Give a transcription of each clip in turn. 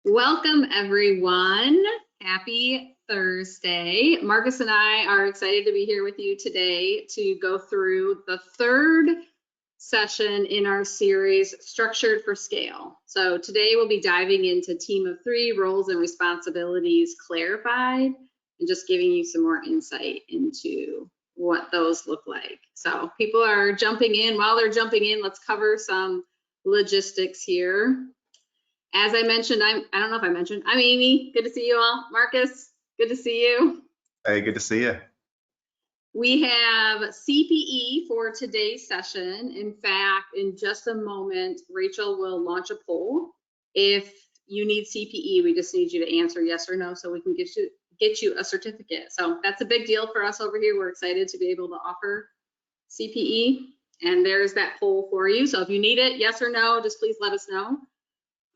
Welcome, everyone. Happy Thursday. Marcus and I are excited to be here with you today to go through the third session in our series, Structured for Scale. So today we'll be diving into Team of Three, Roles and Responsibilities Clarified, and just giving you some more insight into what those look like. So people are jumping in. While they're jumping in, let's cover some logistics here. As I mentioned, I don't know if I mentioned, I'm Amy. Good to see you all. Marcus, good to see you. Hey, good to see you. We have CPE for today's session. In fact, in just a moment, Rachel will launch a poll. If you need CPE, we just need you to answer yes or no so we can get you a certificate. So that's a big deal for us over here. We're excited to be able to offer CPE. And there's that poll for you. So if you need it, yes or no, just please let us know.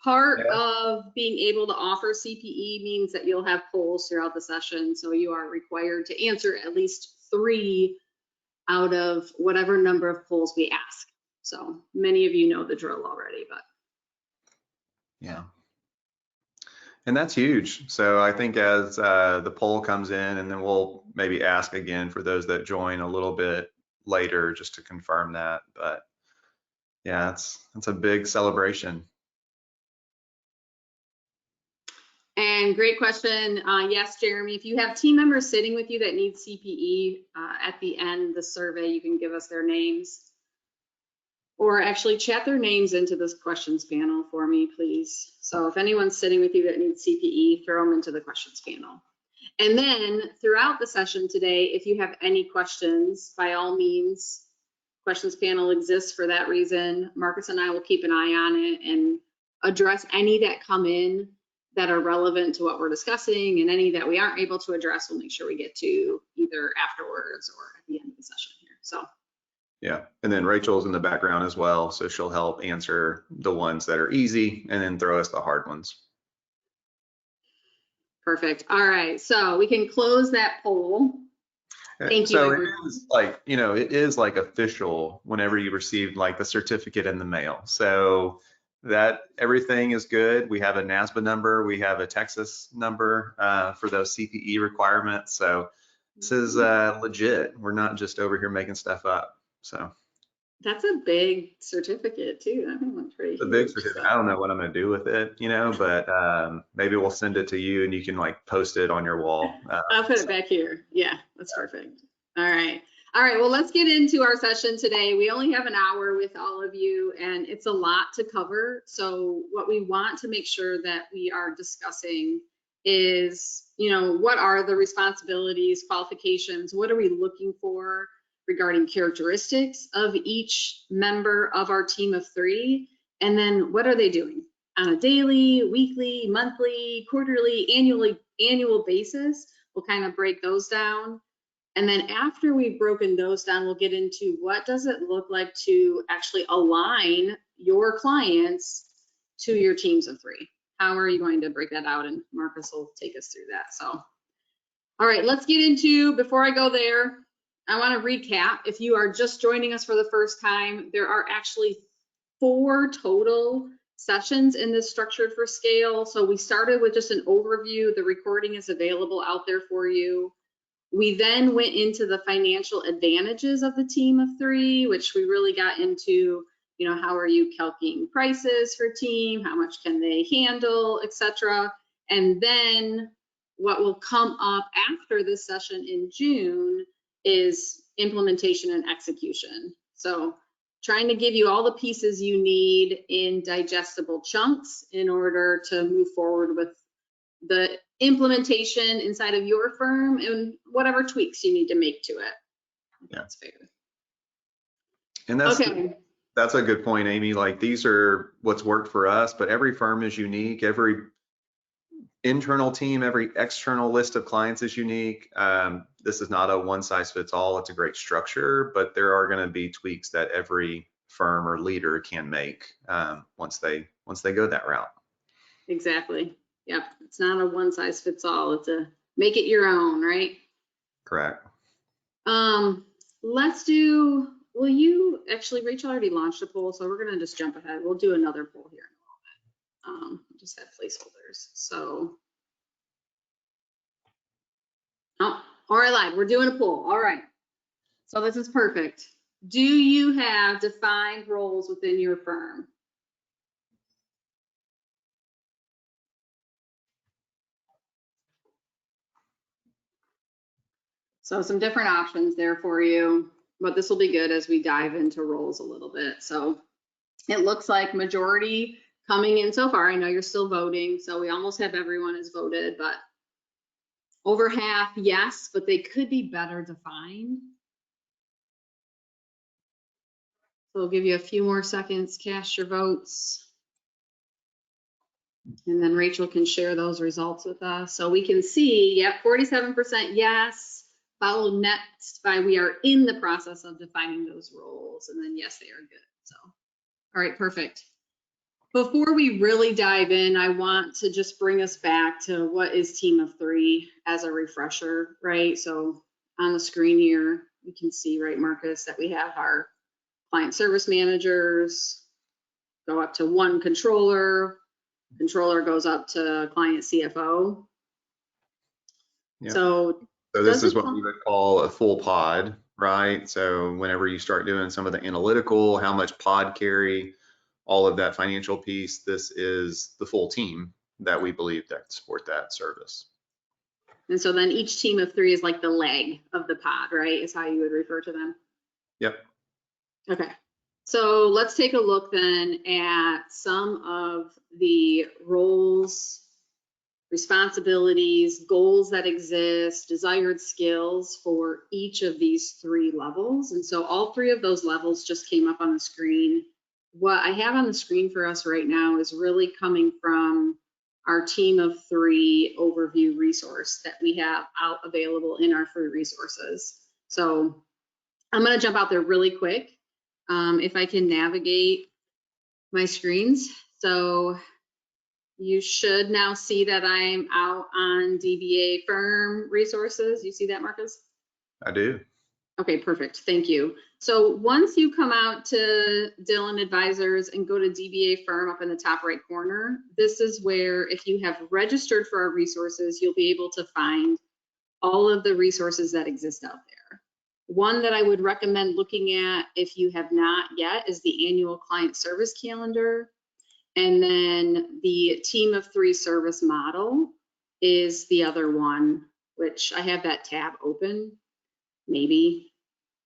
Part of being able to offer CPE means that you'll have polls throughout the session, so you are required to answer at least 3 out of whatever number of polls we ask. So many of you know the drill already, but. Yeah. And that's huge. So I think as the poll comes in, and then we'll maybe ask again for those that join a little bit later just to confirm that. But yeah, it's a big celebration. And great question. Yes, Jeremy, if you have team members sitting with you that need CPE, at the end of the survey, you can give us their names. Or actually chat their names into this questions panel for me, please. So if anyone's sitting with you that needs CPE, throw them into the questions panel. And then throughout the session today, if you have any questions, by all means, questions panel exists for that reason. Marcus and I will keep an eye on it and address any that come in that are relevant to what we're discussing, and any that we aren't able to address, we'll make sure we get to either afterwards or at the end of the session here. So. Yeah, and then Rachel's in the background as well, so she'll help answer the ones that are easy and then throw us the hard ones. Perfect. All right, so we can close that poll. Thank you. So it is like, it is like official whenever you receive like the certificate in the mail. So that everything is good. We have a NASBA number, we have a Texas number for those CPE requirements. So this is legit. We're not just over here making stuff up. So that's a big certificate too. I think that's pretty. It's a big certificate. I don't know what I'm going to do with it, but maybe we'll send it to you and you can like post it on your wall. I'll put it back here. Yeah, that's perfect. All right. All right, well, let's get into our session today. We only have an hour with all of you, and it's a lot to cover. So what we want to make sure that we are discussing is, what are the responsibilities, qualifications, what are we looking for regarding characteristics of each member of our team of 3, and then what are they doing on a daily, weekly, monthly, quarterly, annual basis. We'll kind of break those down. And then after we've broken those down, we'll get into what does it look like to actually align your clients to your teams of 3. How are you going to break that out? And Marcus will take us through that. So, all right, let's get into, before I go there, I want to recap. If you are just joining us for the first time, there are actually 4 total sessions in this Structured for Scale. So we started with just an overview. The recording is available out there for you. We then went into the financial advantages of the team of 3, which we really got into, how are you calculating prices for team, how much can they handle, etc. And then what will come up after this session in June is implementation and execution. So trying to give you all the pieces you need in digestible chunks in order to move forward with the implementation inside of your firm and whatever tweaks you need to make to it. Yeah. That's fair. And that's a good point, Amy. Like, these are what's worked for us, but every firm is unique. Every internal team, every external list of clients is unique. This is not a one size fits all. It's a great structure, but there are going to be tweaks that every firm or leader can make once they go that route. Exactly. Yep. It's not a one size fits all. It's a make it your own, right? Correct. Let's do, Rachel already launched a poll, so we're going to just jump ahead. We'll do another poll here in a Just have placeholders. So, oh, or I lied. We're doing a poll. All right. So this is perfect. Do you have defined roles within your firm? So some different options there for you, but this will be good as we dive into roles a little bit. So it looks like majority coming in so far. I know you're still voting, so we almost have everyone has voted, but over half, yes, but they could be better defined. So we'll give you a few more seconds, cast your votes. And then Rachel can share those results with us. So we can see, yep, 47% yes, followed next by we are in the process of defining those roles. And then yes, they are good. So, all right, perfect. Before we really dive in, I want to just bring us back to what is Team of Three as a refresher, right? So on the screen here, you can see, right, Marcus, that we have our client service managers, go up to one controller goes up to client CFO. Yeah. So this is what we would call a full pod, right? So whenever you start doing some of the analytical, how much pod carry, all of that financial piece, this is the full team that we believe that support that service. And so then each team of three is like the leg of the pod, right? Is how you would refer to them. Yep. Okay. So let's take a look then at some of the roles, responsibilities, goals that exist, desired skills for each of these three levels. And so all three of those levels just came up on the screen. What I have on the screen for us right now is really coming from our Team of Three overview resource that we have out available in our free resources. So I'm going to jump out there really quick. If I can navigate my screens. So you should now see that I'm out on DBA firm resources. You see that, Marcus? I do. Okay, perfect. Thank you. So once you come out to Dillon Advisors and go to DBA firm up in the top right corner, this is where if you have registered for our resources, you'll be able to find all of the resources that exist out there. One that I would recommend looking at if you have not yet is the annual client service calendar. And then the Team of Three service model is the other one, which I have that tab open. Maybe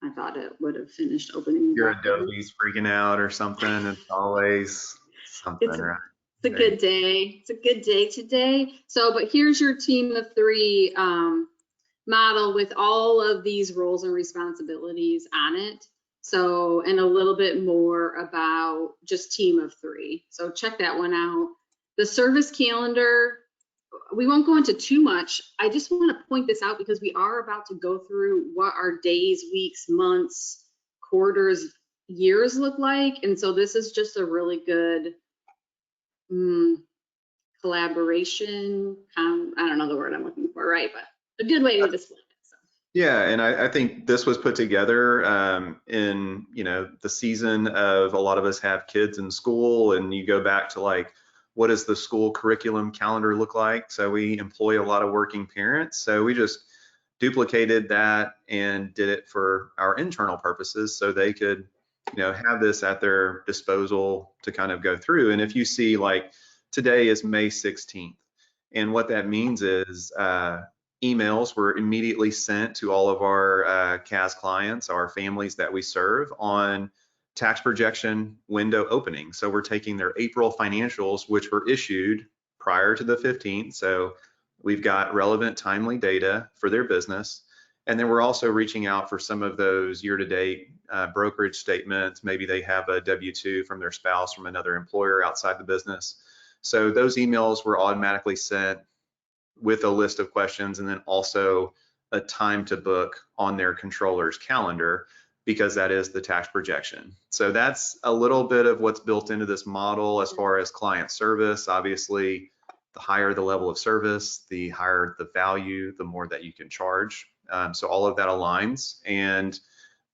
I thought it would have finished opening. Your Adobe's freaking out or something. It's always something, right? It's a good day. It's a good day today. So, but here's your Team of Three model with all of these roles and responsibilities on it. So, and a little bit more about just Team of Three. So check that one out. The service calendar, we won't go into too much. I just want to point this out because we are about to go through what our days, weeks, months, quarters, years look like. And so this is just a really good collaboration. I don't know the word I'm looking for, right? But a good way to display it. So. Yeah, and I think this was put together in the season of a lot of us have kids in school, and you go back to like, what does the school curriculum calendar look like? So we employ a lot of working parents, so we just duplicated that and did it for our internal purposes, so they could have this at their disposal to kind of go through. And if you see, like, today is May 16th, and what that means is emails were immediately sent to all of our CAS clients, our families that we serve, on tax projection window opening. So we're taking their April financials, which were issued prior to the 15th. So we've got relevant, timely data for their business. And then we're also reaching out for some of those year-to-date brokerage statements. Maybe they have a W-2 from their spouse from another employer outside the business. So those emails were automatically sent with a list of questions, and then also a time to book on their controller's calendar, because that is the tax projection. So that's a little bit of what's built into this model as far as client service. Obviously, the higher the level of service, the higher the value, the more that you can charge. So all of that aligns, and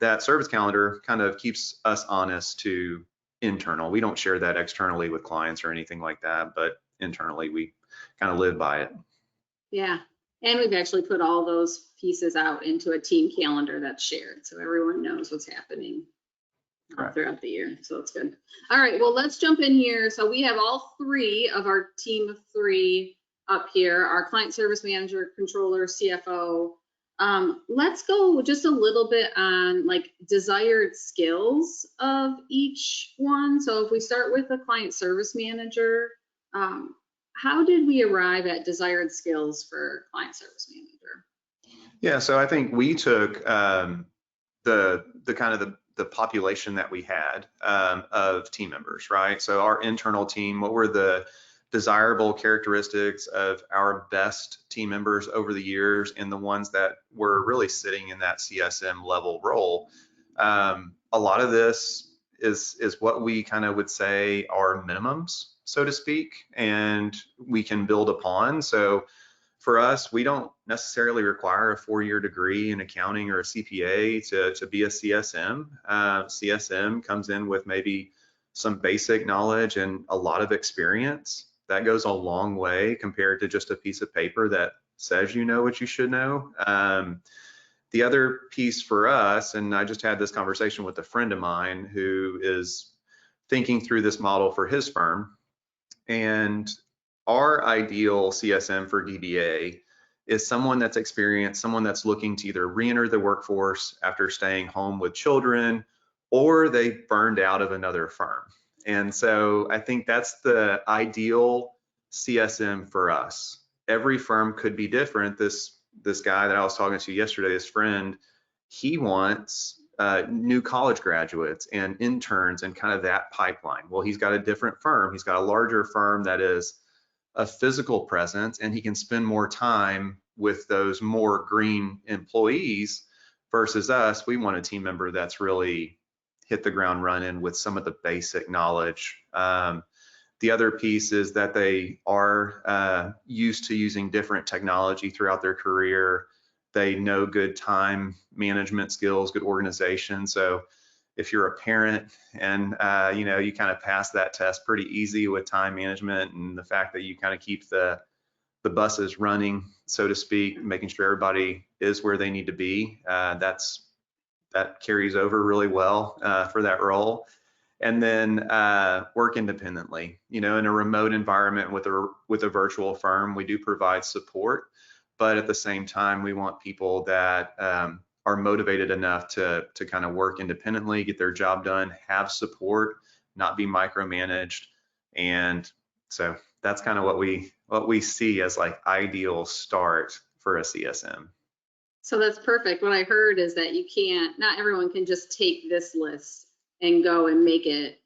that service calendar kind of keeps us honest to internal. We don't share that externally with clients or anything like that, but internally we kind of live by it. Yeah. And we've actually put all those pieces out into a team calendar that's shared, so everyone knows what's happening throughout the year. So that's good. All right, well, let's jump in here. So we have all three of our team of three up here, our client service manager, controller, CFO. Let's go just a little bit on like desired skills of each one. So if we start with the client service manager, how did we arrive at desired skills for client service manager? Yeah, so I think we took the kind of the population that we had of team members, right? So our internal team, what were the desirable characteristics of our best team members over the years and the ones that were really sitting in that CSM level role. A lot of this is what we kind of would say are minimums, so to speak, and we can build upon. So for us, we don't necessarily require a 4-year degree in accounting or a CPA to be a CSM. CSM comes in with maybe some basic knowledge and a lot of experience. That goes a long way compared to just a piece of paper that says you know what you should know. The other piece for us, and I just had this conversation with a friend of mine who is thinking through this model for his firm, and our ideal CSM for DBA is someone that's experienced, someone that's looking to either re-enter the workforce after staying home with children, or they burned out of another firm. And so I think that's the ideal CSM for us. Every firm could be different. This guy that I was talking to yesterday, his friend, he wants new college graduates and interns and kind of that pipeline. Well, he's got a different firm. He's got a larger firm that is a physical presence, and he can spend more time with those more green employees versus us. We want a team member that's really hit the ground running with some of the basic knowledge. The other piece is that they are used to using different technology throughout their career. They know good time management skills, good organization. So if you're a parent and you kind of pass that test pretty easy with time management and the fact that you kind of keep the buses running, so to speak, making sure everybody is where they need to be, that carries over really well for that role. And then work independently. In a remote environment with a virtual firm, we do provide support, but at the same time, we want people that are motivated enough to kind of work independently, get their job done, have support, not be micromanaged. And so that's kind of what we see as like ideal start for a CSM. So that's perfect. What I heard is that not everyone can just take this list and go and make it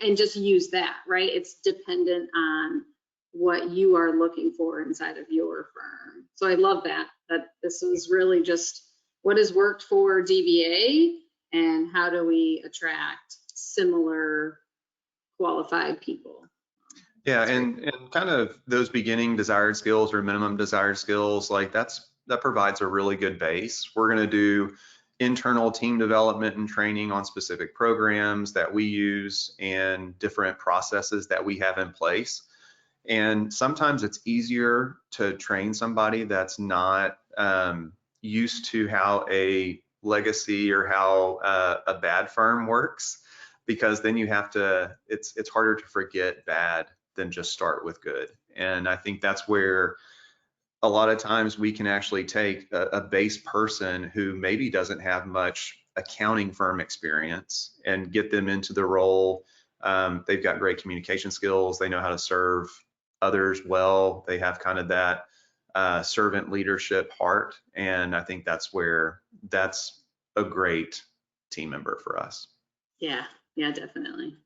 and just use that, right? It's dependent on what you are looking for inside of your firm. So I love that this is really just what has worked for DBA and how do we attract similar qualified people. Yeah, and kind of those beginning desired skills or minimum desired skills, like that provides a really good base. We're going to do internal team development and training on specific programs that we use and different processes that we have in place. And sometimes it's easier to train somebody that's not used to how a legacy or how a bad firm works, because then you have to, it's harder to forget bad than just start with good. And I think that's where a lot of times we can actually take a base person who maybe doesn't have much accounting firm experience and get them into the role. They've got great communication skills. They know how to serve others well. They have kind of that servant leadership heart. And I think that's a great team member for us. Yeah, definitely.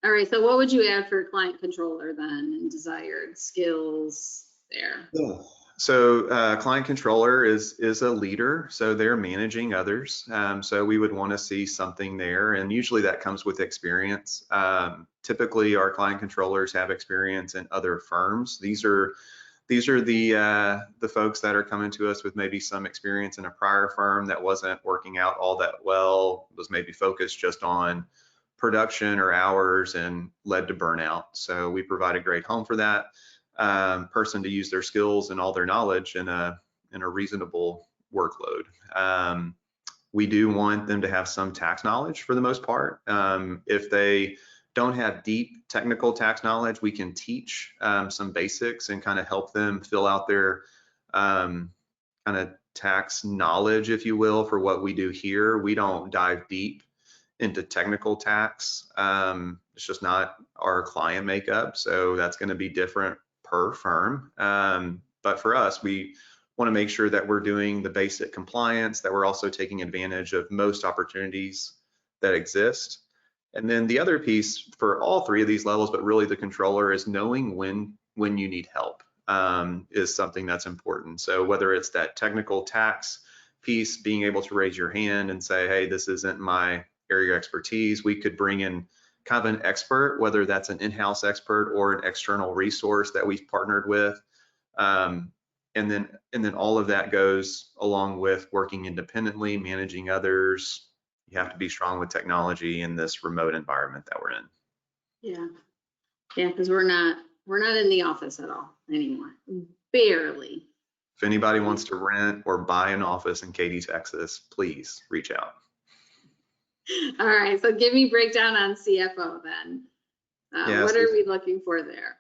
All right, so what would you add for client controller then and desired skills there? Yeah. So client controller is a leader, so they're managing others. So we would want to see something there, and usually that comes with experience. Typically, our client controllers have experience in other firms. These are the folks that are coming to us with maybe some experience in a prior firm that wasn't working out all that well, was maybe focused just on production or hours and led to burnout. So we provide a great home for that person to use their skills and all their knowledge in a reasonable workload. We do want them to have some tax knowledge for the most part. If they don't have deep technical tax knowledge, we can teach some basics and kind of help them fill out their kind of tax knowledge, if you will, for what we do here. We don't dive deep into technical tax. It's just not our client makeup, so that's going to be different per firm. But for us, we want to make sure that we're doing the basic compliance, that we're also taking advantage of most opportunities that exist. And then the other piece for all three of these levels, but really the controller, is knowing when you need help is something that's important. So whether it's that technical tax piece, being able to raise your hand and say, hey, this isn't my area of expertise, we could bring in kind of an expert, whether that's an in-house expert or an external resource that we've partnered with. And then all of that goes along with working independently, managing others. You have to be strong with technology in this remote environment that we're in. Yeah, because we're not in the office at all anymore, barely. If anybody wants to rent or buy an office in Katy, Texas, please reach out. All right, so give me breakdown on CFO then. What are we looking for there?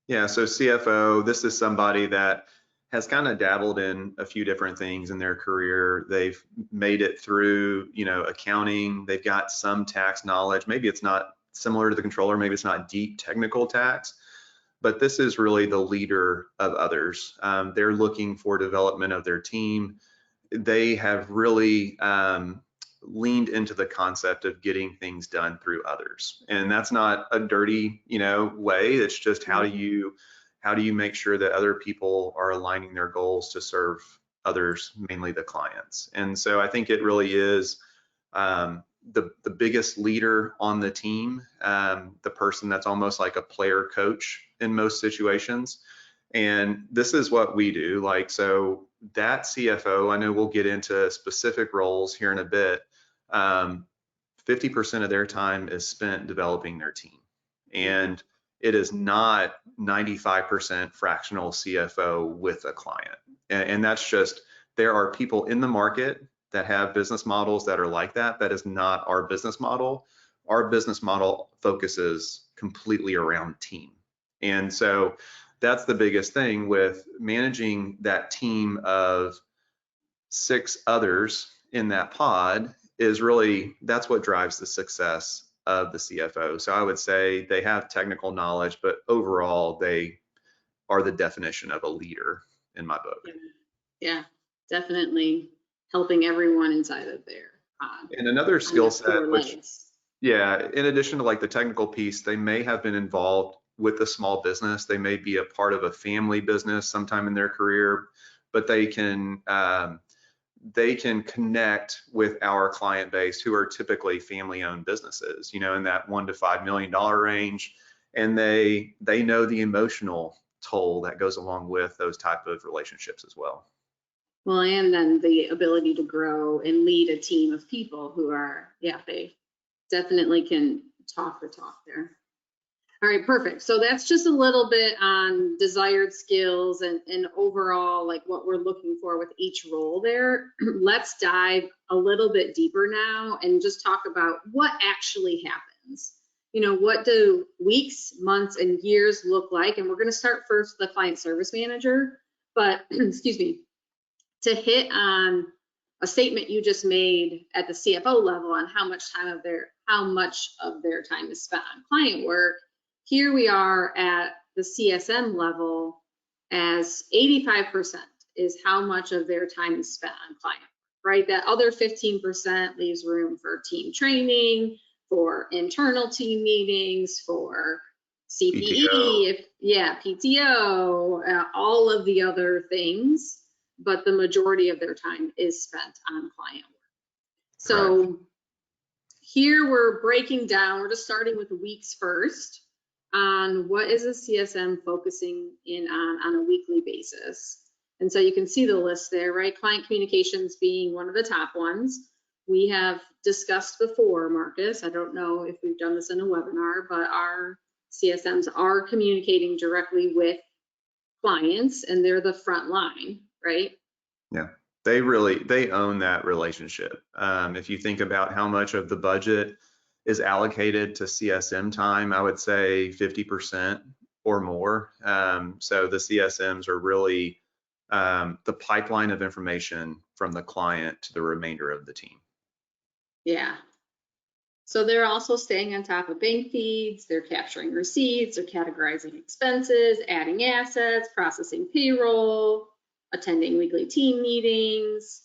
Yeah, so CFO, this is somebody that has kind of dabbled in a few different things in their career. They've made it through, accounting. They've got some tax knowledge. Maybe it's not similar to the controller. Maybe it's not deep technical tax, but this is really the leader of others. They're looking for development of their team. They have really leaned into the concept of getting things done through others. And that's not a dirty, way. It's just how do you make sure that other people are aligning their goals to serve others, mainly the clients. And so I think it really is the biggest leader on the team, the person that's almost like a player coach in most situations. And this is what we do. So that CFO, I know we'll get into specific roles here in a bit. 50% of their time is spent developing their team. And it is not 95% fractional CFO with a client. And that's just, there are people in the market that have business models that are like that. That is not our business model. Our business model focuses completely around team. And so that's the biggest thing with managing that team of 6 others in that pod is really, that's what drives the success of the CFO. So I would say they have technical knowledge, but overall they are the definition of a leader in my book. Yeah, definitely helping everyone inside of their pod. And another skill set, which, in addition to the technical piece, they may have been involved with a small business. They may be a part of a family business sometime in their career, but they can connect with our client base, who are typically family-owned businesses, in that $1 to $5 million range, and they know the emotional toll that goes along with those type of relationships as well. Well, and then the ability to grow and lead a team of people who are, they definitely can talk the talk there. All right, perfect. So that's just a little bit on desired skills and overall what we're looking for with each role there. Let's dive a little bit deeper now and just talk about what actually happens. What do weeks, months, and years look like? And we're going to start first with the client service manager, but excuse me, to hit on a statement you just made at the CFO level on how much of their time is spent on client work. Here we are at the CSM level as 85% is how much of their time is spent on client, right? That other 15% leaves room for team training, for internal team meetings, for CPE, PTO, all of the other things, but the majority of their time is spent on client work. So correct. Here we're breaking down, we're just starting with weeks first on what is a CSM focusing in on a weekly basis. And so you can see the list there, right? Client communications being one of the top ones. we have discussed before, Marcus, I don't know if we've done this in a webinar, but our CSMs are communicating directly with clients and they're the front line, right? Yeah, they own that relationship. If you think about how much of the budget is allocated to CSM time, I would say 50% or more. So the CSMs are really the pipeline of information from the client to the remainder of the team. Yeah. So they're also staying on top of bank feeds, they're capturing receipts, they're categorizing expenses, adding assets, processing payroll, attending weekly team meetings.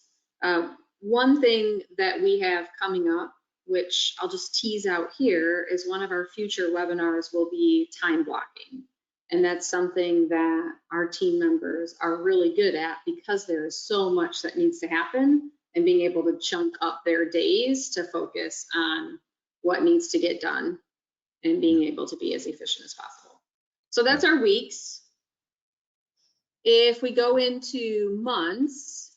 One thing that we have coming up, which I'll just tease out here, is one of our future webinars will be time blocking. And that's something that our team members are really good at because there is so much that needs to happen, and being able to chunk up their days to focus on what needs to get done and being able to be as efficient as possible. So that's our weeks. If we go into months,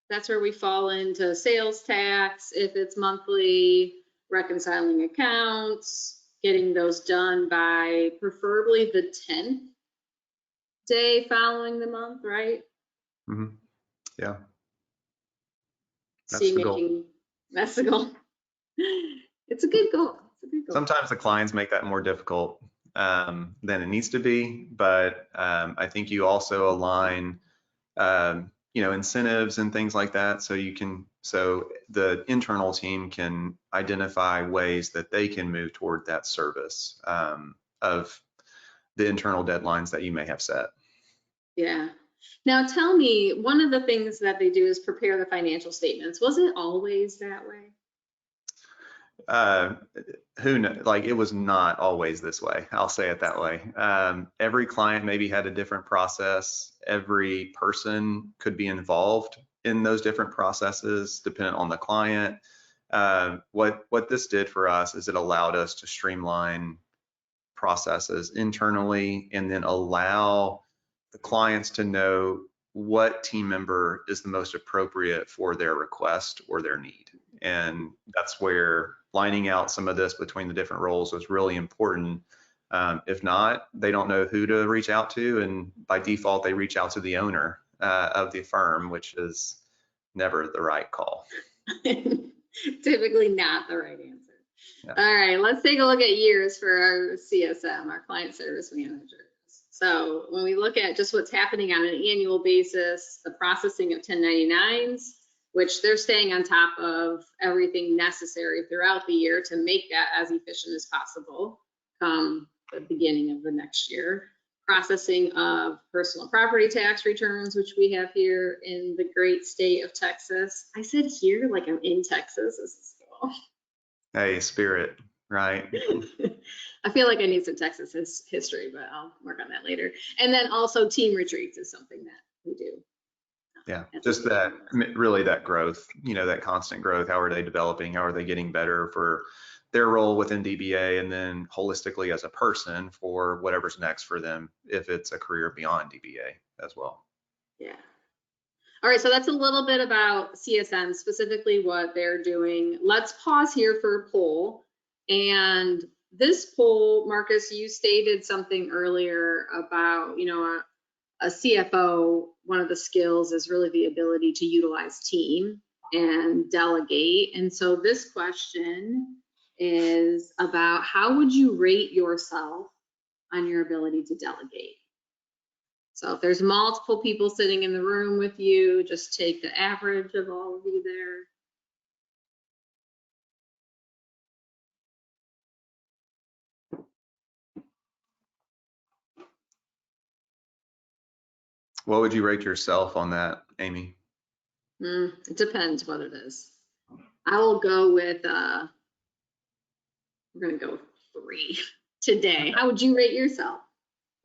that's where we fall into sales tax, if it's monthly, reconciling accounts, getting those done by preferably the 10th day following the month, right? Mm-hmm. Yeah. That's the goal. That's the goal. It's a good goal. It's a good goal. Sometimes the clients make that more difficult than it needs to be, but I think you also align, incentives and things like that, so the internal team can identify ways that they can move toward that service of the internal deadlines that you may have set. Yeah. Now tell me, one of the things that they do is prepare the financial statements. Was it always that way? Who knows? Like, it was not always this way. I'll say it that way. Every client maybe had a different process. Every person could be involved in those different processes, depending on the client. What this did for us is it allowed us to streamline processes internally and then allow the clients to know what team member is the most appropriate for their request or their need. And that's where lining out some of this between the different roles was really important. If not, they don't know who to reach out to, and by default, they reach out to the owner of the firm, which is never the right call. Typically not the right answer. Yeah. All right, let's take a look at years for our CSM, our client service managers. So when we look at just what's happening on an annual basis, the processing of 1099s, which they're staying on top of everything necessary throughout the year to make that as efficient as possible come the beginning of the next year. Processing of personal property tax returns, which we have here in the great state of Texas. I said here like I'm in Texas. This is cool. Hey, spirit, right? I feel like I need some Texas history, but I'll work on that later. And then also team retreats is something that we do. Yeah, just that, really that growth, that constant growth. How are they developing? How are they getting better for their role within DBA, and then holistically as a person for whatever's next for them, if it's a career beyond DBA as well. Yeah. All right, so that's a little bit about CSM, specifically what they're doing. Let's pause here for a poll. And this poll, Marcus, you stated something earlier about, a CFO, one of the skills is really the ability to utilize team and delegate. And so this question is about how would you rate yourself on your ability to delegate? So if there's multiple people sitting in the room with you, just take the average of all of you there. What would you rate yourself on that, Amy? It depends what it is. I will go with, we're gonna go with 3 today. How would you rate yourself?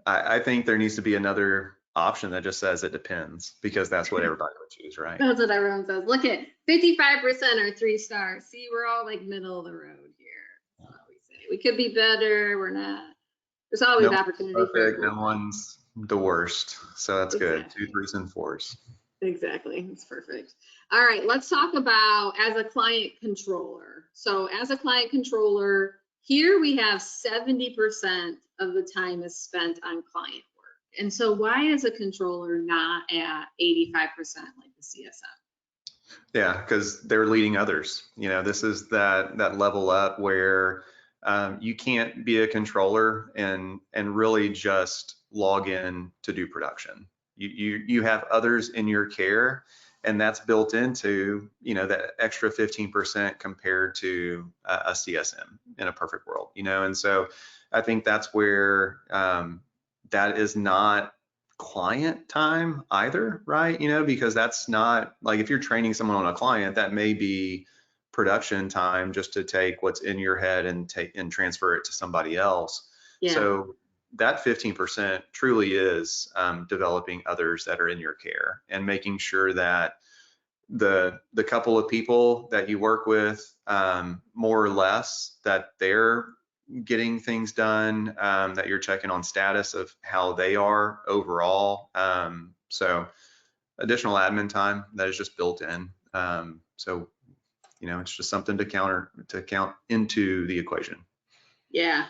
I think there needs to be another option that just says it depends, because that's what everybody would choose, right? That's what everyone says. Look at 55% are 3 stars. See, we're all like middle of the road here. That's what we say. We could be better. We're not. There's always opportunity perfect, for no one's the worst. So that's exactly. good. 2, 3s, and 4s. Exactly. That's perfect. All right, let's talk about as a client controller. So as a client controller, here we have 70% of the time is spent on client work. And so why is a controller not at 85% like the CSM? Yeah, because they're leading others. This is that level up where you can't be a controller and really just log in to do production. You have others in your care, and that's built into that extra 15% compared to a CSM in a perfect world. And so I think that's where that is not client time either, right? Because that's not like if you're training someone on a client, that may be production time just to take what's in your head and transfer it to somebody else. Yeah. So that 15% truly is developing others that are in your care and making sure that the couple of people that you work with, more or less, that they're getting things done, that you're checking on status of how they are overall. So additional admin time that is just built in. So it's just something to count into the equation. Yeah.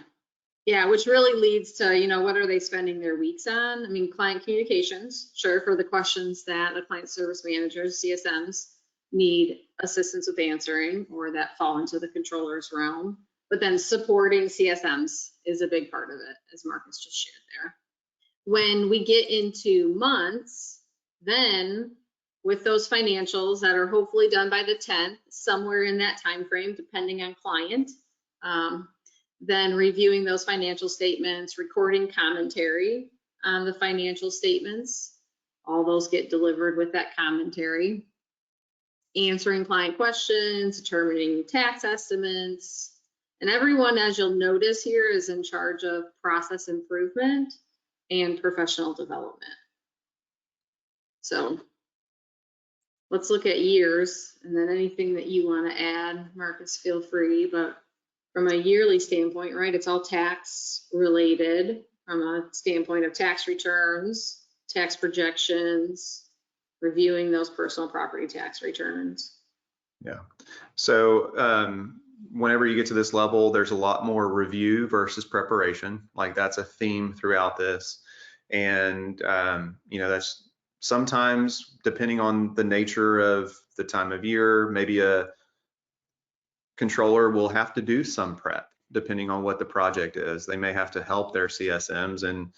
Yeah, which really leads to, what are they spending their weeks on? I mean, client communications, sure, for the questions that the client service managers, CSMs, need assistance with answering or that fall into the controller's realm. But then supporting CSMs is a big part of it, as Marcus just shared there. When we get into months, then with those financials that are hopefully done by the 10th, somewhere in that time frame, depending on client, then reviewing those financial statements, recording commentary on the financial statements. All those get delivered with that commentary. Answering client questions, determining tax estimates. And everyone, as you'll notice here, is in charge of process improvement and professional development. So let's look at years, and then anything that you want to add, Marcus, feel free. But from a yearly standpoint, right, it's all tax related from a standpoint of tax returns, tax projections, reviewing those personal property tax returns. Yeah. So whenever you get to this level, there's a lot more review versus preparation. Like that's a theme throughout this. And, that's sometimes depending on the nature of the time of year, maybe a controller will have to do some prep depending on what the project is. They may have to help their CSMs, and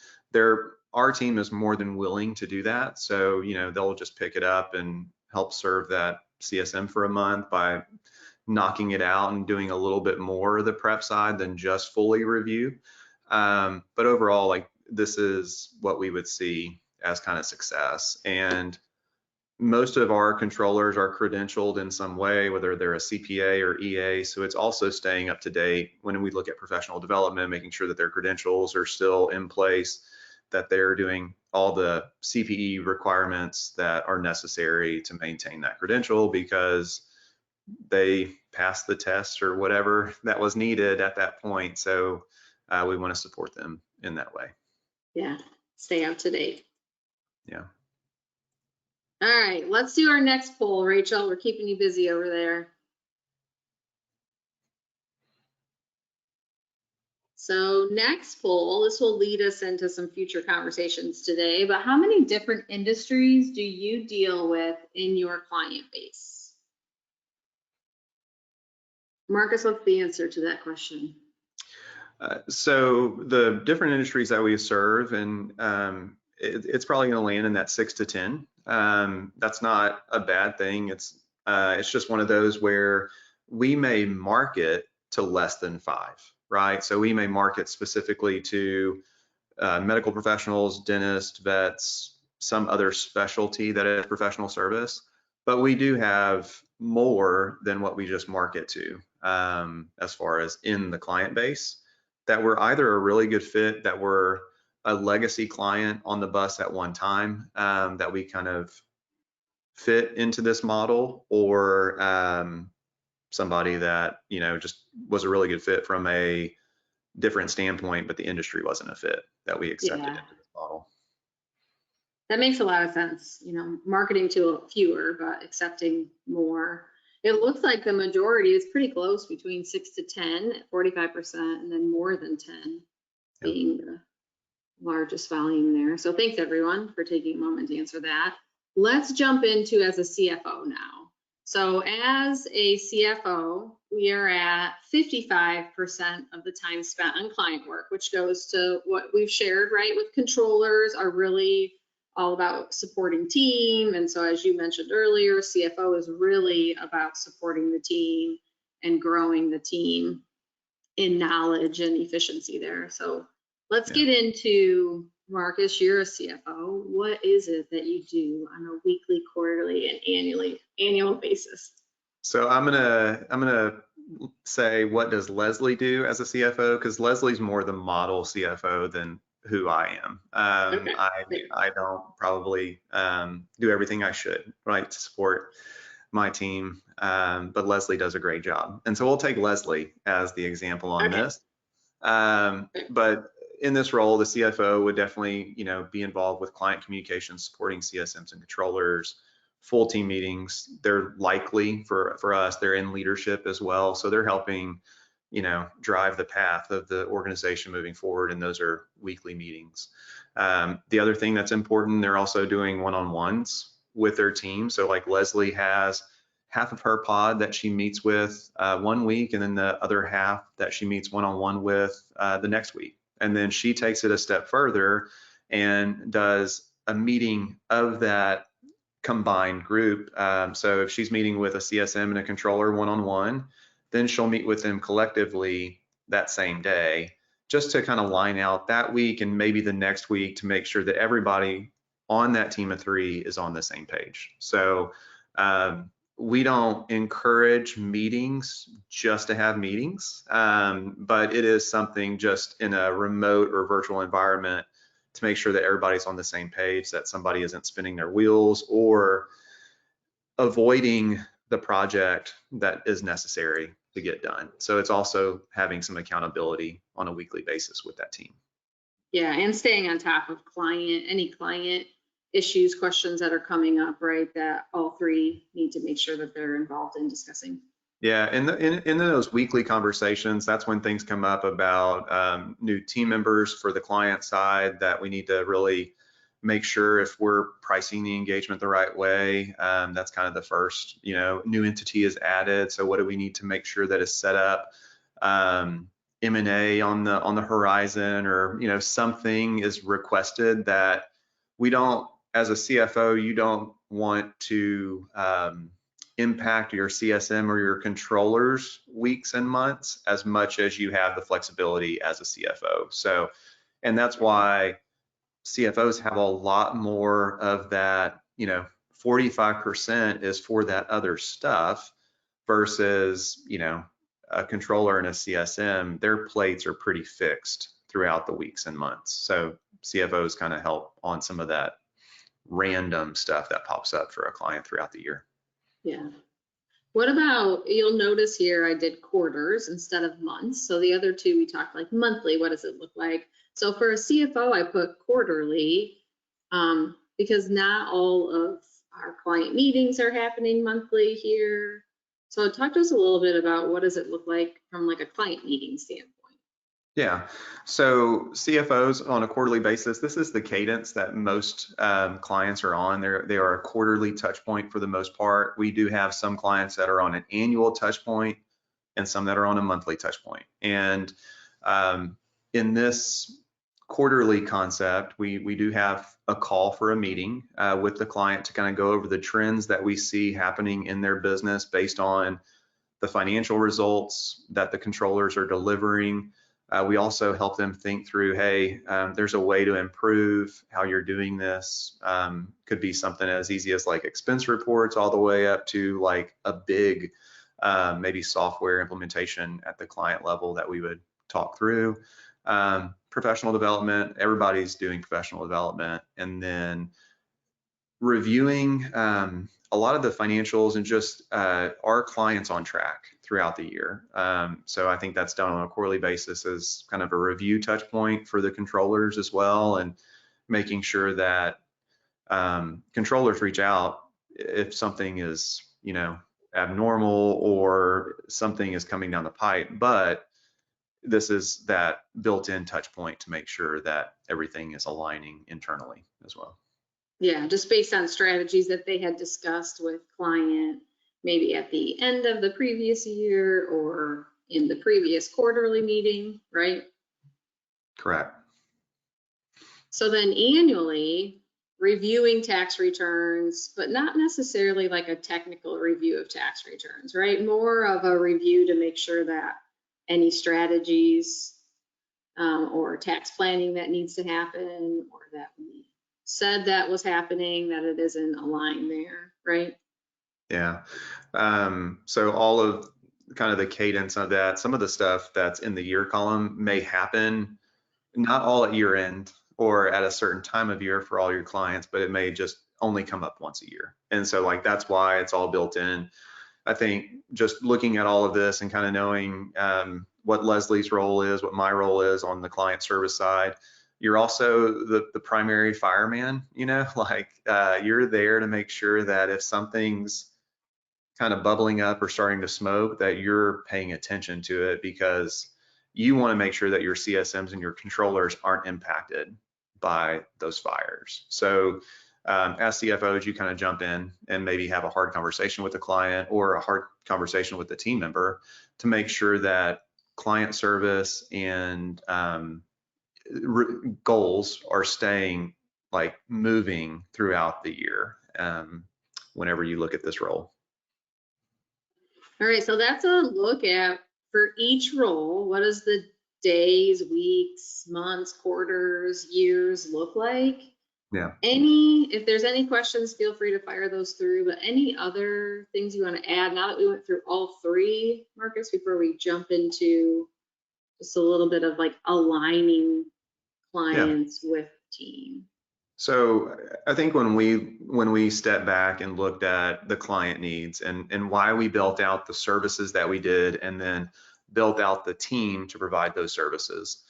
our team is more than willing to do that. So, they'll just pick it up and help serve that CSM for a month by knocking it out and doing a little bit more of the prep side than just fully review. But overall, like this is what we would see as kind of success. And most of our controllers are credentialed in some way, whether they're a CPA or EA. So it's also staying up to date when we look at professional development, making sure that their credentials are still in place, that they're doing all the CPE requirements that are necessary to maintain that credential because they passed the test or whatever that was needed at that point. So we want to support them in that way. Yeah, stay up to date. Yeah. All right, let's do our next poll. Rachel, we're keeping you busy over there. So next poll, this will lead us into some future conversations today, but how many different industries do you deal with in your client base? Marcus, what's the answer to that question? So the different industries that we serve, and it's probably going to land in that 6 to 10. That's not a bad thing. It's just one of those where we may market to less than 5, right? So we may market specifically to medical professionals, dentists, vets, some other specialty that is professional service, but we do have more than what we just market to as far as in the client base, that we're either a really good fit, that we're a legacy client on the bus at one time, that we kind of fit into this model, or somebody that just was a really good fit from a different standpoint, but the industry wasn't a fit that we accepted into this model. That makes a lot of sense. You know, marketing to fewer, but accepting more. It looks like the majority is pretty close, between 6 to 10, 45%, and then more than 10 Yep. being the largest volume there. So thanks everyone for taking a moment to answer that. Let's jump into as a CFO now. So as a CFO, we are at 55% of the time spent on client work, which goes to what we've shared, right? With controllers are really all about supporting team. And so as you mentioned earlier, CFO is really about supporting the team and growing the team in knowledge and efficiency there. So let's get into, Marcus, you're a CFO. What is it that you do on a weekly, quarterly, and annual basis? So I'm gonna say, what does Leslie do as a CFO? Because Leslie's more the model CFO than who I am. Okay. I don't probably do everything I should, right, to support my team, but Leslie does a great job. And so we'll take Leslie as the example on Okay. this. But in this role, the CFO would definitely, be involved with client communications, supporting CSMs and controllers, full team meetings. They're likely for us, they're in leadership as well. So they're helping, drive the path of the organization moving forward. And those are weekly meetings. The other thing that's important, they're also doing one-on-ones with their team. So like Leslie has half of her pod that she meets with 1 week, and then the other half that she meets one-on-one with the next week. And then she takes it a step further and does a meeting of that combined group. So if she's meeting with a CSM and a controller one-on-one, then she'll meet with them collectively that same day, just to kind of line out that week and maybe the next week to make sure that everybody on that team of 3 is on the same page. So we don't encourage meetings just to have meetings, but it is something just in a remote or virtual environment to make sure that everybody's on the same page, that somebody isn't spinning their wheels or avoiding the project that is necessary to get done. So it's also having some accountability on a weekly basis with that team. Yeah, and staying on top of any client issues, questions that are coming up, right, that all 3 need to make sure that they're involved in discussing. Yeah, and in those weekly conversations, that's when things come up about new team members for the client side, that we need to really make sure if we're pricing the engagement the right way. That's kind of the first, new entity is added. So what do we need to make sure that is set up? M&A on the horizon, or something is requested that we don't, as a CFO, you don't want to impact your CSM or your controllers weeks and months as much as you have the flexibility as a CFO. So, and that's why CFOs have a lot more of that, 45% is for that other stuff versus, a controller and a CSM, their plates are pretty fixed throughout the weeks and months. So CFOs kind of help on some of that random stuff that pops up for a client throughout the year. Yeah. What about, you'll notice here I did quarters instead of months. So the other 2 we talked like monthly. What does it look like? So for a CFO, I put quarterly because not all of our client meetings are happening monthly here. So talk to us a little bit about what does it look like from like a client meeting standpoint. Yeah, so CFOs on a quarterly basis, this is the cadence that most clients are on. They are a quarterly touch point for the most part. We do have some clients that are on an annual touch point and some that are on a monthly touch point. And in this quarterly concept, we do have a call for a meeting with the client to kind of go over the trends that we see happening in their business based on the financial results that the controllers are delivering. We also help them think through, hey, there's a way to improve how you're doing this. Could be something as easy as like expense reports all the way up to like a big maybe software implementation at the client level that we would talk through. Professional development, everybody's doing professional development, and then reviewing a lot of the financials and just are clients on track throughout the year. So I think that's done on a quarterly basis as kind of a review touch point for the controllers as well, and making sure that Controllers reach out if something is, abnormal or something is coming down the pipe, but this is that built-in touch point to make sure that everything is aligning internally as well. Yeah, just based on strategies that they had discussed with client, maybe at the end of the previous year or in the previous quarterly meeting, right? Correct. So then annually, reviewing tax returns, but not necessarily like a technical review of tax returns, right? More of a review to make sure that any strategies or tax planning that needs to happen, or that we said that was happening, that it isn't aligned there, right? Yeah. So all of kind of the cadence of that, some of the stuff that's in the year column may happen, not all at year end or at a certain time of year for all your clients, but it may just only come up once a year. And so like, that's why it's all built in. I think just looking at all of this and kind of knowing what Leslie's role is, what my role is on the client service side, you're also the primary fireman, like you're there to make sure that if something's kind of bubbling up or starting to smoke, that you're paying attention to it, because you want to make sure that your CSMs and your controllers aren't impacted by those fires. So as CFOs, you kind of jump in and maybe have a hard conversation with the client or a hard conversation with the team member to make sure that client service and goals are staying like moving throughout the year whenever you look at this role. All right, so that's a look at, for each role, what does the days, weeks, months, quarters, years look like? Yeah. If there's any questions, feel free to fire those through, but any other things you want to add now that we went through all three, Marcus, before we jump into just a little bit of like aligning clients with team? So I think when we step back and looked at the client needs and why we built out the services that we did, and then built out the team to provide those services,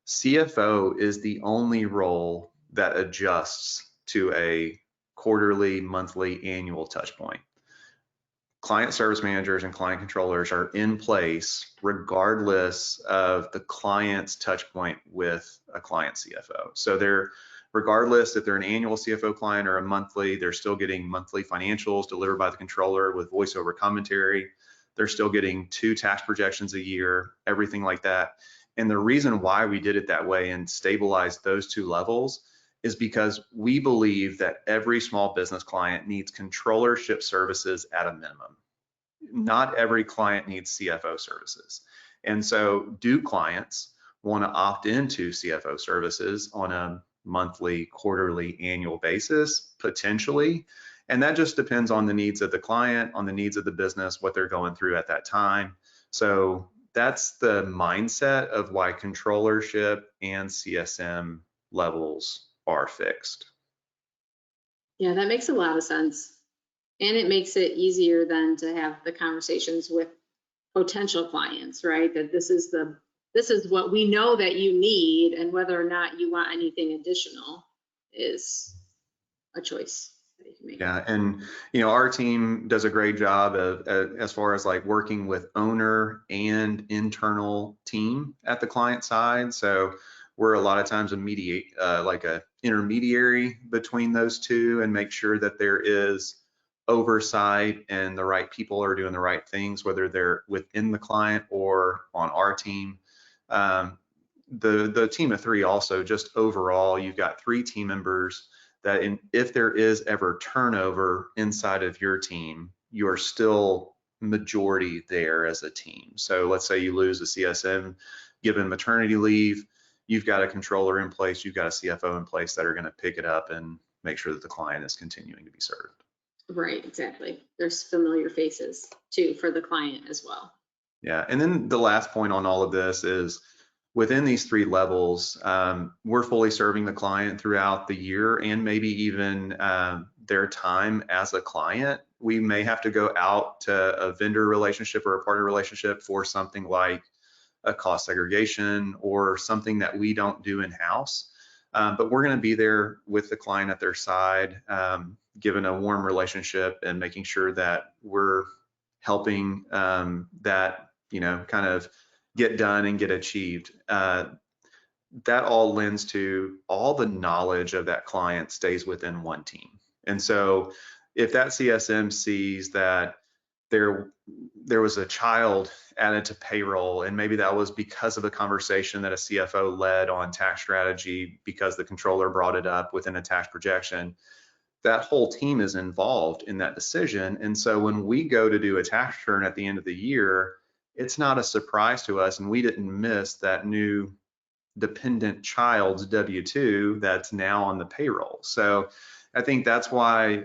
CFO is the only role that adjusts to a quarterly, monthly, annual touch point. Client service managers and client controllers are in place regardless of the client's touch point with a client CFO. So they're, regardless if they're an annual CFO client or a monthly, they're still getting monthly financials delivered by the controller with voice over commentary. They're still getting 2 tax projections a year, everything like that. And the reason why we did it that way and stabilized those 2 levels is because we believe that every small business client needs controllership services at a minimum. Not every client needs CFO services. And so do clients want to opt into CFO services on a monthly, quarterly, annual basis? Potentially. And that just depends on the needs of the client, on the needs of the business, what they're going through at that time. So that's the mindset of why controllership and CSM levels are fixed. Yeah, that makes a lot of sense. And it makes it easier then to have the conversations with potential clients, right? That this is what we know that you need, and whether or not you want anything additional is a choice that you can make. Yeah, and our team does a great job of as far as like working with owner and internal team at the client side. So we're a lot of times like a intermediary between those two, and make sure that there is oversight and the right people are doing the right things, whether they're within the client or on our team. The team of 3 also, just overall, you've got 3 team members that if there is ever turnover inside of your team, you are still majority there as a team. So let's say you lose a CSM given maternity leave, you've got a controller in place, you've got a CFO in place that are going to pick it up and make sure that the client is continuing to be served. Right, exactly. There's familiar faces too for the client as well. Yeah, and then the last point on all of this is within these 3 levels, we're fully serving the client throughout the year, and maybe even their time as a client. We may have to go out to a vendor relationship or a partner relationship for something like a cost segregation or something that we don't do in-house. But we're going to be there with the client at their side, given a warm relationship and making sure that we're helping that, kind of get done and get achieved. That all lends to all the knowledge of that client stays within one team. And so if that CSM sees that there was a child added to payroll, and maybe that was because of a conversation that a CFO led on tax strategy because the controller brought it up within a tax projection, that whole team is involved in that decision. And so when we go to do a tax return at the end of the year, it's not a surprise to us, and we didn't miss that new dependent child's W-2 that's now on the payroll. So I think that's why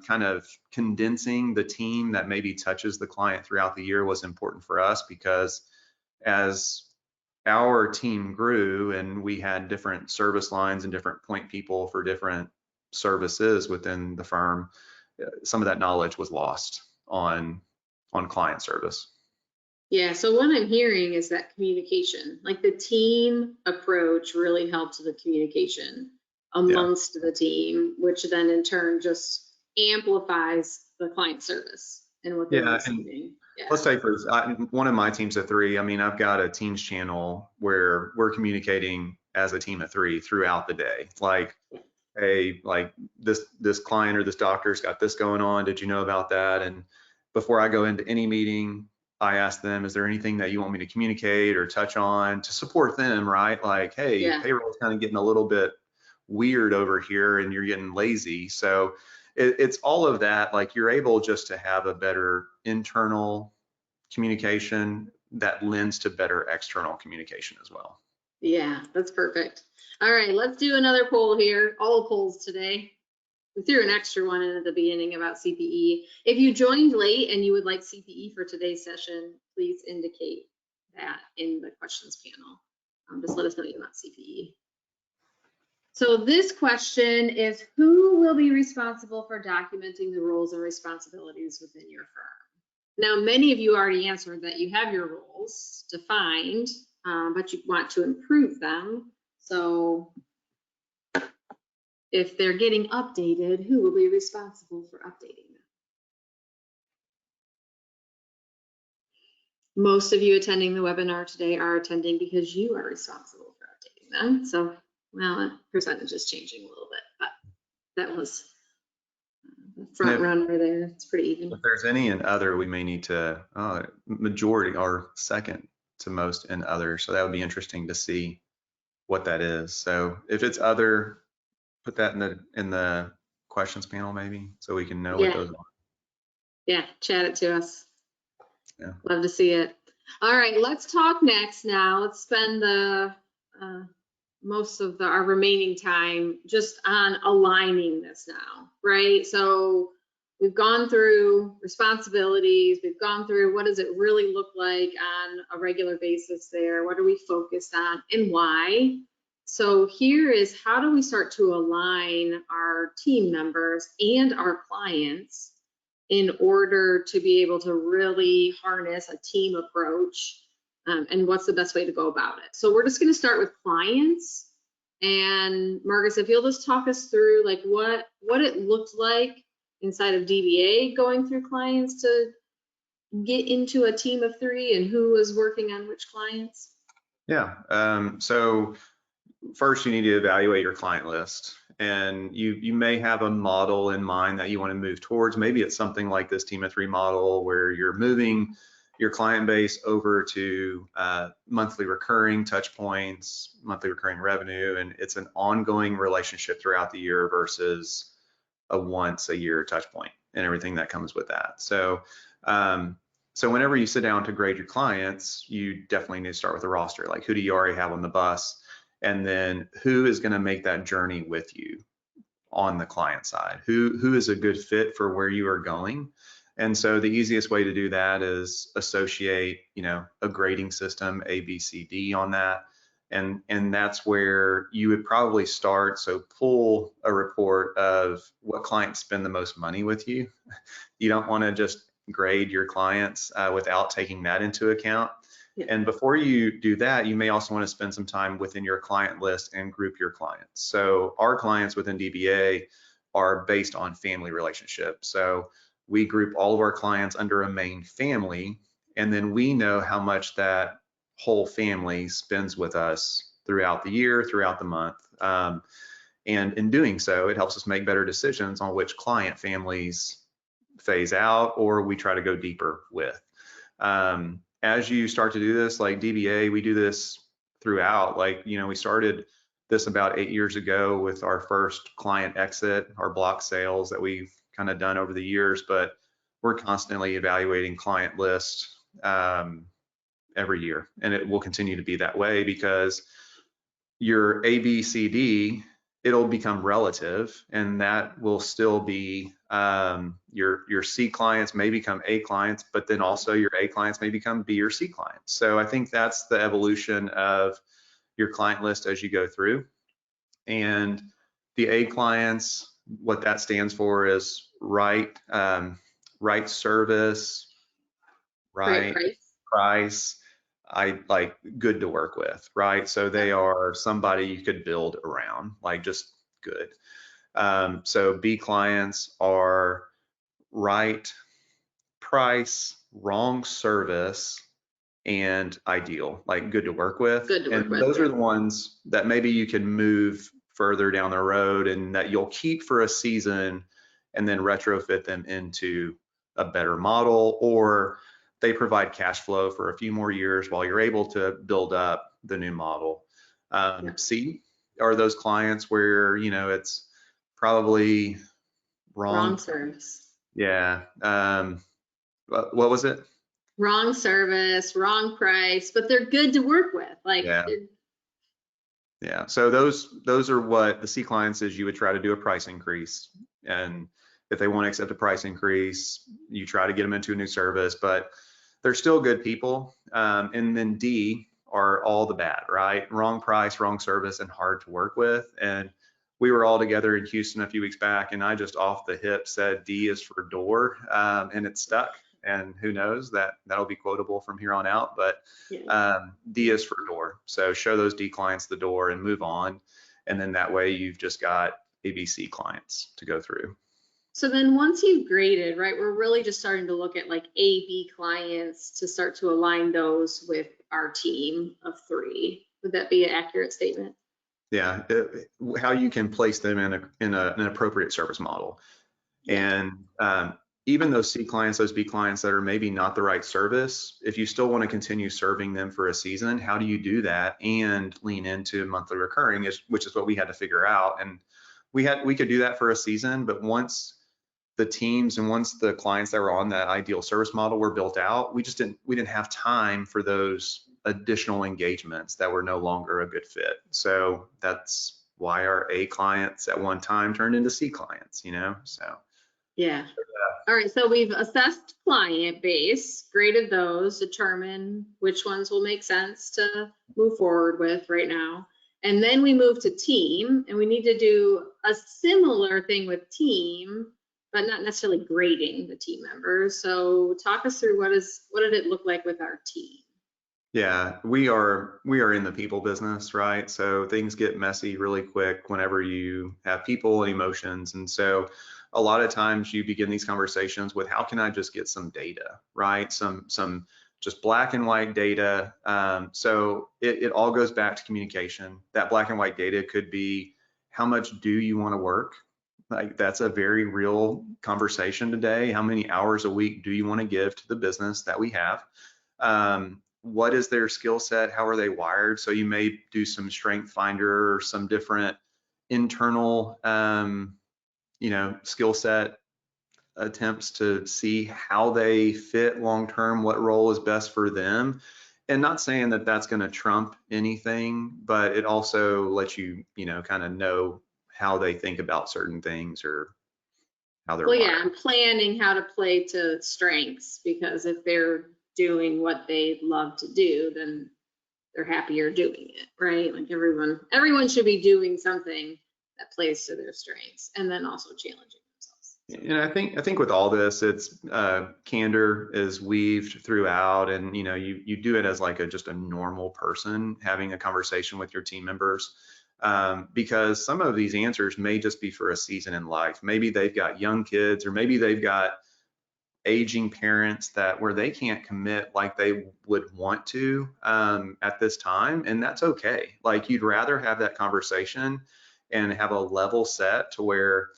kind of condensing the team that maybe touches the client throughout the year was important for us, because as our team grew and we had different service lines and different point people for different services within the firm, some of that knowledge was lost on client service. Yeah, so what I'm hearing is that communication, like the team approach really helped the communication amongst the team, which then in turn just amplifies the client service and what they're receiving. Let's say for one of my teams of 3, I mean, I've got a Teams channel where we're communicating as a team of 3 throughout the day. Like, hey, like this client or this doctor's got this going on. Did you know about that? And before I go into any meeting, I ask them, is there anything that you want me to communicate or touch on to support them, right? Like, hey, payroll is kind of getting a little bit weird over here and you're getting lazy. So it's all of that. Like, you're able just to have a better internal communication that lends to better external communication as well. Yeah, that's perfect. All right, let's do another poll here. All polls today. We threw an extra one in at the beginning about CPE. If you joined late and you would like CPE for today's session, please indicate that in the questions panel. Just let us know you want CPE. So this question is, who will be responsible for documenting the roles and responsibilities within your firm? Now, many of you already answered that you have your roles defined, but you want to improve them. So if they're getting updated, who will be responsible for updating them? Most of you attending the webinar today are attending because you are responsible for updating them. So, well, that percentage is changing a little bit, but that was the front runner there. It's pretty even. If there's any in other, we may need to, majority or second to most in other. So that would be interesting to see what that is. So if it's other, put that in the questions panel maybe, so we can know what those are. Yeah, chat it to us. Yeah. Love to see it. All right, let's talk next now. Let's spend the most of our remaining time just on aligning this now, right? So we've gone through responsibilities, we've gone through what does it really look like on a regular basis there, what are we focused on and why? So here is, how do we start to align our team members and our clients in order to be able to really harness a team approach, and what's the best way to go about it? So we're just going to start with clients. And Marcus, if you'll just talk us through like what it looked like inside of DBA going through clients to get into a team of 3 and who was working on which clients. Yeah, so first you need to evaluate your client list, and you may have a model in mind that you want to move towards. Maybe it's something like this team of 3 model where you're moving your client base over to monthly recurring touch points, monthly recurring revenue, and it's an ongoing relationship throughout the year versus a once a year touch point and everything that comes with that. So so whenever you sit down to grade your clients, you definitely need to start with a roster. Like, who do you already have on the bus? And then who is going to make that journey with you on the client side? Who is a good fit for where you are going? And so the easiest way to do that is associate, a grading system, A, B, C, D on that. And that's where you would probably start. So pull a report of what clients spend the most money with you. You don't want to just grade your clients without taking that into account. And before you do that, you may also want to spend some time within your client list and group your clients. So our clients within DBA are based on family relationships. So we group all of our clients under a main family, and then we know how much that whole family spends with us throughout the year, throughout the month. And in doing so, it helps us make better decisions on which client families phase out or we try to go deeper with. As you start to do this, like DBA, we do this throughout. Like, we started this about 8 years ago with our first client exit, our block sales that we've kind of done over the years, but we're constantly evaluating client lists every year. And it will continue to be that way because your A, B, C, D, it'll become relative, and that will still be your C clients may become A clients, but then also your A clients may become B or C clients. So I think that's the evolution of your client list as you go through. And the A clients, what that stands for is right service, right price. I like good to work with, right? So they are somebody you could build around, like just good. So B clients are right price, wrong service, and ideal, like good to work with. Those are the ones that maybe you can move further down the road and that you'll keep for a season and then retrofit them into a better model, or they provide cash flow for a few more years while you're able to build up the new model. C are those clients where, it's probably wrong service. Yeah. What was it? Wrong service, wrong price, but they're good to work with. Yeah. So those are what the C clients is. You would try to do a price increase, and if they want to accept a price increase, you try to get them into a new service, but they're still good people. And then D are all the bad, right? Wrong price, wrong service, and hard to work with. And we were all together in Houston a few weeks back, and I just off the hip said D is for door, and it stuck. And who knows, that'll be quotable from here on out, but D is for door. So show those D clients the door and move on. And then that way you've just got ABC clients to go through. So then once you've graded, right, we're really just starting to look at like A/B clients to start to align those with our team of 3. Would that be an accurate statement? Yeah, how you can place them in an appropriate service model. And even those C clients, those B clients that are maybe not the right service, if you still want to continue serving them for a season, how do you do that and lean into monthly recurring, which is what we had to figure out. And we could do that for a season, but once the teams and once the clients that were on that ideal service model were built out, we didn't have time for those additional engagements that were no longer a good fit. So that's why our A clients at one time turned into C clients, so. Yeah. All right, so we've assessed client base, graded those, determined which ones will make sense to move forward with right now. And then we move to team, and we need to do a similar thing with team, but not necessarily grading the team members. So talk us through what did it look like with our team? Yeah, we are in the people business, right? So things get messy really quick whenever you have people and emotions. And so a lot of times you begin these conversations with, how can I just get some data, right? Some just black and white data. So it all goes back to communication. That black and white data could be, how much do you want to work? Like, that's a very real conversation today. How many hours a week do you want to give to the business that we have? What is their skill set? How are they wired? So you may do some strength finder or some different internal, skill set attempts to see how they fit long-term, what role is best for them. And not saying that that's going to trump anything, but it also lets you, kind of know how they think about certain things or how they're wired. Yeah, and planning how to play to strengths, because if they're doing what they love to do, then they're happier doing it, right? Like everyone should be doing something that plays to their strengths, and then also challenging themselves. And I think with all this, it's candor is weaved throughout, and you do it as like just a normal person having a conversation with your team members, because some of these answers may just be for a season in life. Maybe they've got young kids, or maybe they've got aging parents that where they can't commit like they would want to at this time, and that's okay. Like you'd rather have that conversation and have a level set to where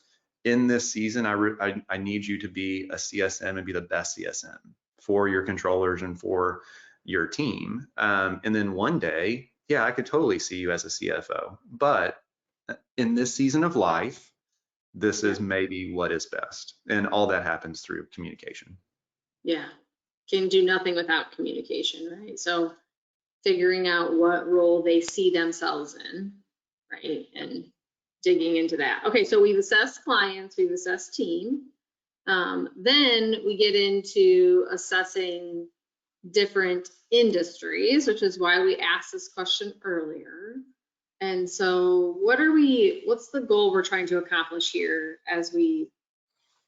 in this season I need you to be a CSM and be the best CSM for your controllers and for your team. And then one day, yeah, I could totally see you as a CFO, but in this season of life, this is maybe what is best. And all that happens through communication. Yeah, can do nothing without communication, right? So figuring out what role they see themselves in, right? And digging into that. Okay, so we've assessed clients, we've assessed team. Then we get into assessing different industries, which is why we asked this question earlier. And so what's the goal we're trying to accomplish here as we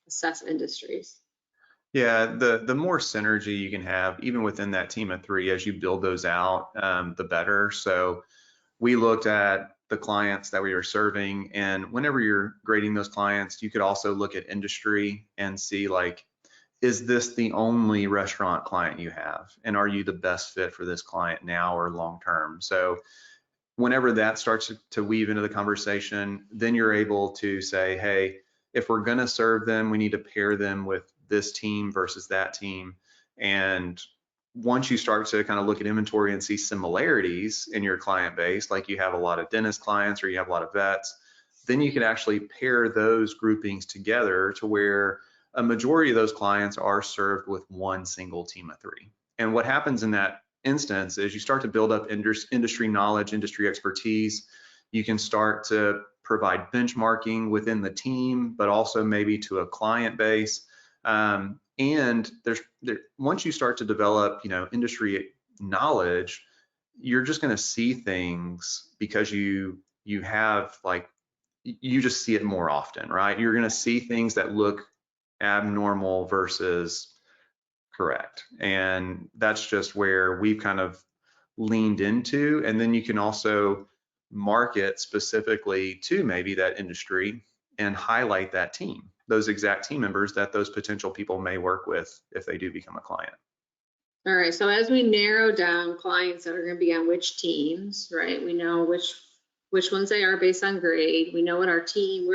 assess industries? Yeah, the more synergy you can have, even within that team of three, as you build those out, the better. So we looked at the clients that we were serving, and whenever you're grading those clients, you could also look at industry and see like, is this the only restaurant client you have? And are you the best fit for this client now or long term? So whenever that starts to weave into the conversation, then you're able to say, hey, if we're going to serve them, we need to pair them with this team versus that team. And once you start to kind of look at inventory and see similarities in your client base, like you have a lot of dentist clients or you have a lot of vets, then you can actually pair those groupings together to where a majority of those clients are served with one single team of three. And what happens in that instance is you start to build up industry knowledge, industry expertise. You can start to provide benchmarking within the team, but also maybe to a client base. And once you start to develop, industry knowledge, you're just going to see things because you have like you just see it more often, right? You're going to see things that look abnormal versus correct. And that's just where we've kind of leaned into. And then you can also market specifically to maybe that industry and highlight that team, those exact team members that those potential people may work with if they do become a client. All right, so as we narrow down clients that are going to be on which teams, right? We know which ones they are based on grade. We know where our team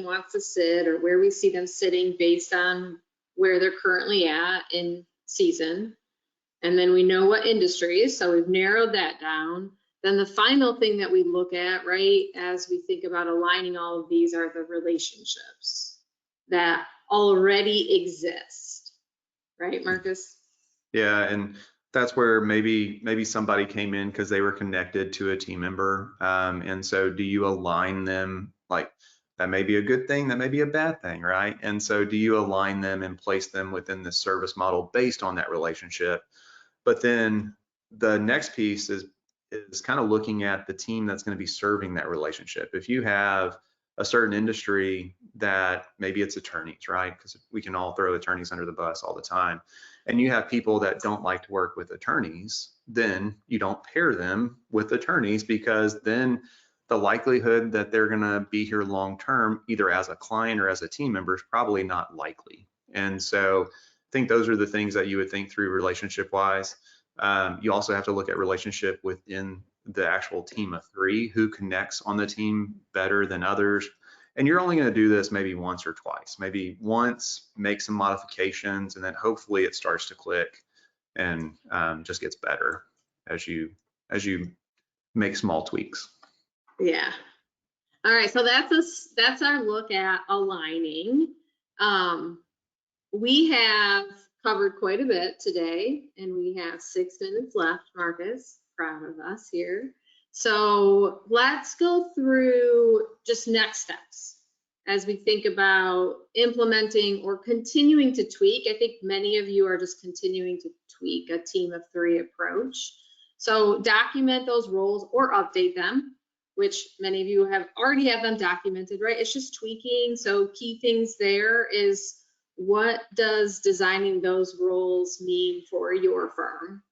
wants to sit or where we see them sitting based on where they're currently at in season. And then we know what industries, so we've narrowed that down. Then the final thing that we look at, right, as we think about aligning all of these are the relationships that already exist, right, Marcus? Yeah, and that's where maybe somebody came in because they were connected to a team member. And so do you align them, like that may be a good thing, that may be a bad thing, right? And so do you align them and place them within the service model based on that relationship? But then the next piece is kind of looking at the team that's going to be serving that relationship. If you have a certain industry that maybe it's attorneys, right? Because we can all throw attorneys under the bus all the time. And you have people that don't like to work with attorneys, then you don't pair them with attorneys because then the likelihood that they're going to be here long term, either as a client or as a team member, is probably not likely. And so I think those are the things that you would think through relationship wise. You also have to look at relationship within the actual team of three, who connects on the team better than others. And you're only going to do this maybe once or twice, maybe once, make some modifications, and then hopefully it starts to click and just gets better as you make small tweaks. Yeah. All right, so that's our look at aligning. We have covered quite a bit today, and we have 6 minutes left, Marcus. Proud of us here. So let's go through just next steps as we think about implementing or continuing to tweak. I think many of you are just continuing to tweak a team of 3 approach. So document those roles or update them which many of you already have them documented, right? It's just tweaking. So key things there is, what does designing those roles mean for your firm?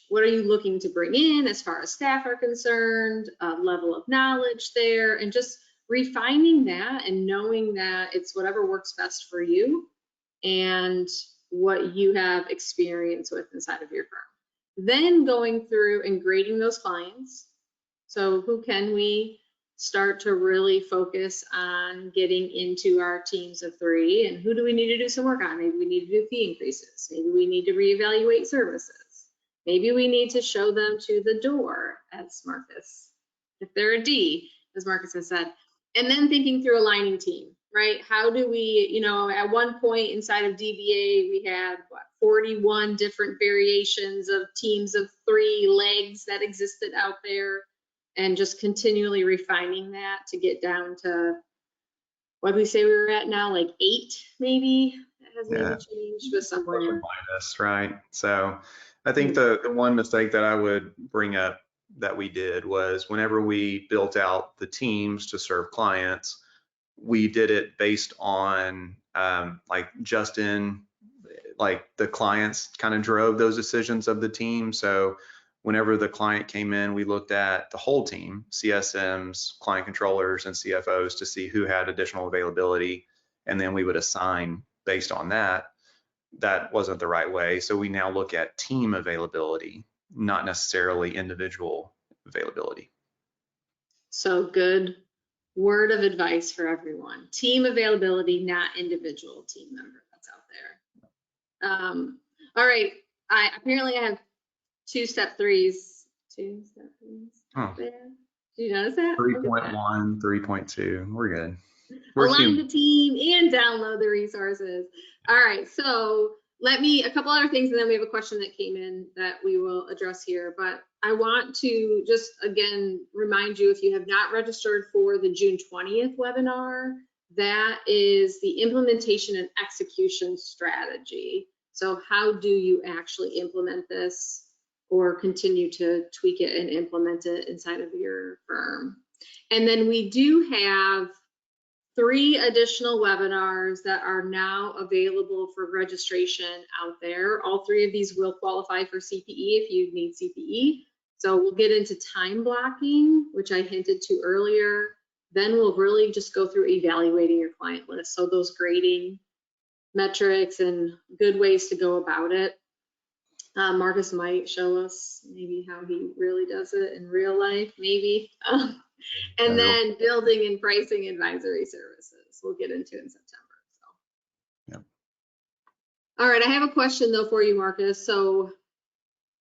What are you looking to bring in as far as staff are concerned, level of knowledge there, and just refining that and knowing that it's whatever works best for you and what you have experience with inside of your firm. Then going through and grading those clients. So who can we start to really focus on getting into our teams of 3, and who do we need to do some work on? Maybe we need to do fee increases. Maybe we need to reevaluate services. Maybe we need to show them to the door, as Marcus, if they're a D, as Marcus has said. And then thinking through aligning team, right? How do we, at one point inside of DBA, we had 41 different variations of teams of 3 legs that existed out there, and just continually refining that to get down to, what do we say we were at now, like 8 maybe? That has maybe changed, but somewhere. Plus or minus, right? So I think the one mistake that I would bring up that we did was, whenever we built out the teams to serve clients, we did it based on like the clients kind of drove those decisions of the team. So whenever the client came in, we looked at the whole team, CSMs, client controllers, and CFOs, to see who had additional availability, and then we would assign based on that. That wasn't the right way. So we now look at team availability, not necessarily individual availability. So good word of advice for everyone. Team availability, not individual team member that's out there. All right. I have 2 step 3s. 2 step 3s out there. Did you notice that? 3.1, 3.2. We're good. Align the team and download the resources. All right, so a couple other things, and then we have a question that came in that we will address here. But I want to just again remind you, if you have not registered for the June 20th webinar, that is the implementation and execution strategy. So how do you actually implement this, or continue to tweak it and implement it inside of your firm? And then we do have 3 additional webinars that are now available for registration out there. All 3 of these will qualify for CPE if you need CPE. So we'll get into time blocking, which I hinted to earlier. Then we'll really just go through evaluating your client list. So those grading metrics and good ways to go about it. Marcus might show us maybe how he really does it in real life, maybe. And then building and pricing advisory services we'll get into in September. So. Yep. All right, I have a question though for you, Marcus. So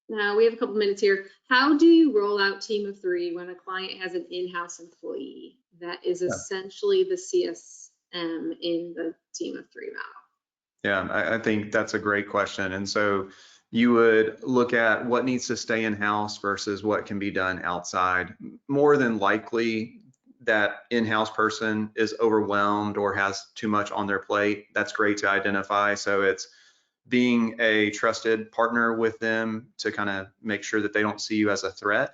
now we have a couple minutes here. How do you roll out team of 3 when a client has an in-house employee that is essentially the CSM in the team of 3 model? Yeah, I think that's a great question. And so you would look at what needs to stay in-house versus what can be done outside. More than likely, that in-house person is overwhelmed or has too much on their plate. That's great to identify. So it's being a trusted partner with them to kind of make sure that they don't see you as a threat.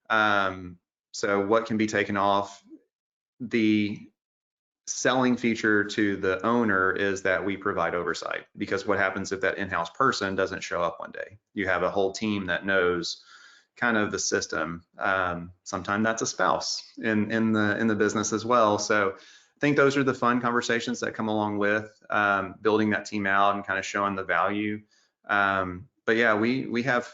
So what can be taken off? The selling feature to the owner is that we provide oversight, because what happens if that in-house person doesn't show up one day? You have a whole team that knows kind of the system. Sometimes that's a spouse in the business as well. So I think those are the fun conversations that come along with building that team out and kind of showing the value. But yeah, we have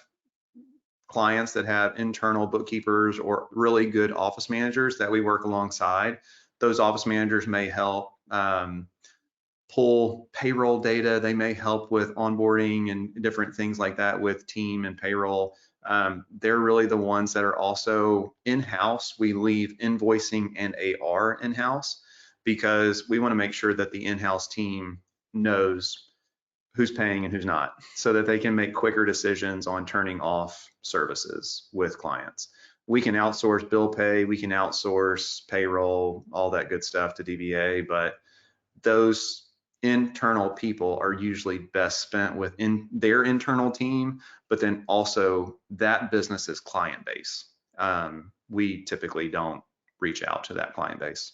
clients that have internal bookkeepers or really good office managers that we work alongside. Those office managers may help pull payroll data. They may help with onboarding and different things like that with team and payroll. They're really the ones that are also in-house. We leave invoicing and AR in-house because we want to make sure that the in-house team knows who's paying and who's not, so that they can make quicker decisions on turning off services with clients. We can outsource bill pay, we can outsource payroll, all that good stuff to DBA, but those internal people are usually best spent within their internal team, but then also that business's client base. we typically don't reach out to that client base.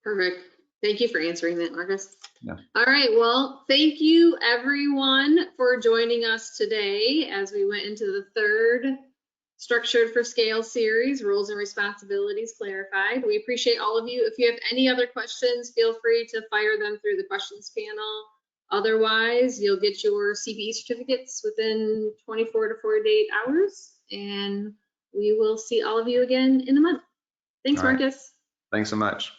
Perfect. Thank you for answering that, Marcus. Yeah. All right. Well, thank you everyone for joining us today as we went into the third Structured for Scale series, Roles and Responsibilities Clarified. We appreciate all of you. If you have any other questions, feel free to fire them through the questions panel. Otherwise, you'll get your CPE certificates within 24 to 48 hours, and we will see all of you again in a month. Thanks, All right. Marcus. Thanks so much.